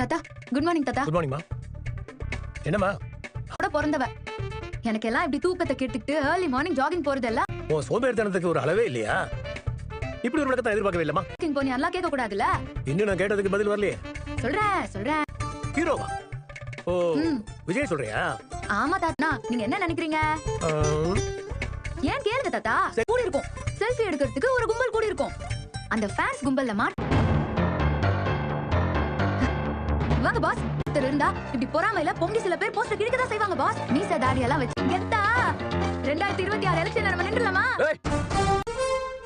தாத்தா good morning தாத்தா. Good மார்னிங்மா. என்னம்மா? கூட பிறந்தவ. எனக்கு எல்லாம் இப்படி தூக்கத்தை கெடுத்துக்கிட்டு ஏர்லி மார்னிங் ஜாகிங் போறதெல்லாம் உன் சோம்பேறித்தனத்துக்கு ஒரு அளவே இல்லையா? இப்படி ஒரு நடக்கத்தை எதிர்பார்க்கவே இல்லம்மா. வாக்கிங் போனி எல்லாம் கேட்க கூடாதுல்ல. இன்னும் நான் கேட்டதுக்கு பதில் வரலையே. சொல்றேன். ஹீரோவா? ஓ விஜய் சொல்றியா? ஆமா தாத்தா, நீங்க என்ன நினைக்கிறீங்க? ஏன் கேளுங்க தாத்தா. கூடி இருக்கும் செல்ஃபி எடுக்கிறதுக்கு ஒரு கும்பல் கூடி இருக்கும். அந்த ஃபேன்ஸ் கும்பல்ல வாங்க பாஸ். இருந்தா இப்படி பொறாமையில பொங்கி சில பேர் போஸ்டர் கிழிக்க தான் செய்வாங்க பாஸ். மீச தாடி எல்லாம் வச்சு கெத்தா 2026 எலெக்ஷன் நம்ம நின்றலாமா?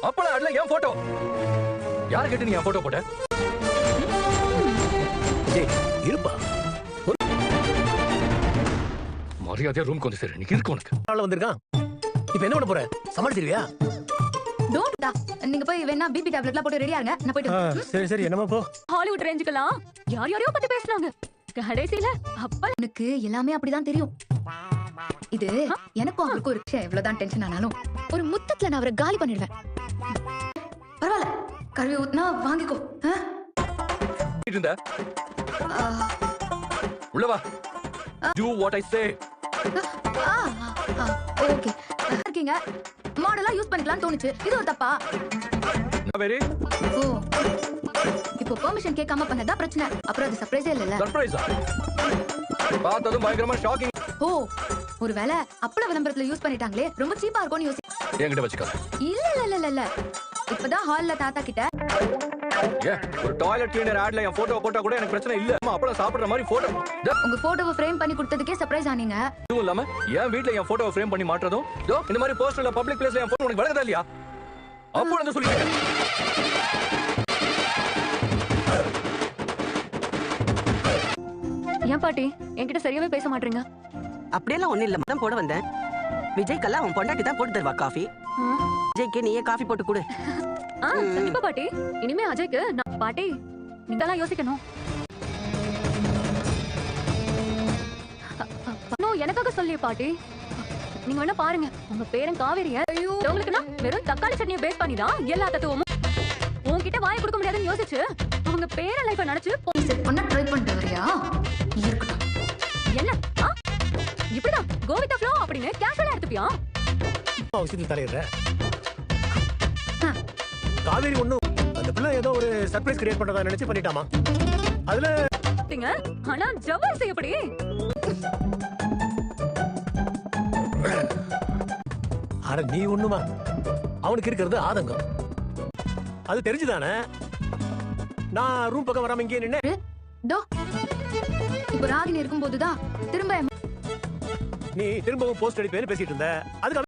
அப்பள அடல என் போட்டோ யார் கேட்டு நீ என் போட்டோ போட்ட? விஜய் இருப்பா. மரியாதையா ரூம்க்கு வந்து சரி. நீ இருக்கு உனக்கு ஆள வந்திருக்கான். இப்போ என்ன பண்ண போற? சமாளிச்சிருவியா? டோன்ட் டா. நீங்க போய் வேணா பிபி டேப்லெட்லாம் போட்டு ரெடியா இருங்க. நான் போயிட்டு சரி என்னமா போ. ஹாலிவுட் ரேஞ்சுக்கலாம் யாரையோ பத்தி பேசுறாங்க. கடைசில அப்பா எனக்கு எல்லாமே அப்படிதான் தெரியும். இது எனக்கும் அவருக்கும் ஒரு விஷயம் எவ்வளவுதான் டென்ஷன் ஆனாலும் ஒரு முத்தத்துல நான் அவரை காலி பண்ணிடுவேன். பரவாயில்ல, கழுவி ஊத்துனா வாங்கிக்கோ. இருந்த உள்ள வா. Do what I say. Okay இருக்கீங்க. மாடலா யூஸ் பண்ணிக்கலாம்னு தோணுச்சு. இது ஒரு தப்பா? வெரி ஓ இப்போ பெர்மிஷன் கேட்காம பண்ணதா பிரச்சனை. அப்புறம் அது சர்ப்ரைஸே இல்லல. சர்ப்ரைஸா? பார்த்ததும் பயங்கரமா ஷாக்கிங். ஓ ஒருவேளை அப்பள விளம்பரத்துல யூஸ் பண்ணிட்டாங்களே, ரொம்ப சீப்பா இருக்கும்னு யோசி. என்கிட்ட வச்சுக்காத. இல்ல இப்பதான் ஹால்ல தாத்தா கிட்ட ஒரு டாய்லெட் கிளீனர் ஆட்ல என் போட்டோ போட்டா கூட எனக்கு பிரச்சனை இல்ல. அப்பள சாப்பிடுற மாதிரி போட்டோ. உங்க போட்டோவை ஃப்ரேம் பண்ணி கொடுத்ததுக்கே சர்ப்ரைஸ் ஆனீங்க. இதுவும் இல்லாம என் வீட்ல என் போட்டோவை ஃப்ரேம் பண்ணி மாட்டறதும் இந்த மாதிரி போஸ்டர்ல பப்ளிக் பிளேஸ்ல என் போட்டோ உனக்கு வழங்கதா இல்லையா? அப்போ வந்து சொல்லிட்டேன். ஏன் பாட்டி என்கிட்ட சரியாவே பேச மாட்டீங்க? அப்படியெல்லாம் ஒண்ணு இல்ல, மதம் போட வந்தேன். விஜய்க்கெல்லாம் அவன் பொண்டாட்டி தான் போட்டு தருவா காஃபி. விஜய்க்கு நீயே காஃபி போட்டு கொடு. கண்டிப்பா பாட்டி. இனிமே அஜய்க்கு நான் பாட்டி நீங்களாம் யோசிக்கணும். எனக்காக சொல்லி பாட்டி. நீங்க வேணா பாருங்க, உங்க பேரன் காவேரிய உங்களுக்கு நான் வெறும் தக்காளி சட்னியை பேஸ் பண்ணி தான் எல்லா தத்துவமும் உன்கிட்ட வாயை கொடுக்க முடியாதுன்னு யோசிச்சு அவங்க பேரன் லைஃபை நினைச்சு செட் பண்ண ட்ரை பண்ணிட்டு வரியா? இருக்கட்டும். என்ன இப்படிதான் கோவிந்தா ஃப்ளோ அப்படின்னு கேஷுவலா எடுத்துப்பியா? விஷயத்துல தலையிடுற காவேரி ஒண்ணும் அந்த பிள்ளை ஏதோ ஒரு சர்ப்ரைஸ் கிரியேட் பண்றதா நினைச்சு பண்ணிட்டாமா. அதுல ஆனா ஜவாஸ் எப்படி? அட நீ ஒண்ணுமா, அவனுக்கு இருக்கிறது ஆதங்கம். அது தெரிஞ்சுதானே நான் ரூம் பக்கம் வராம இங்கே நின்னு. இப்ப ராகினி இருக்கும் போதுதான் திரும்ப நீ திரும்பவும் போஸ்ட் அடிப்பேன்னு பேசிட்டு இருந்த. அதுக்கு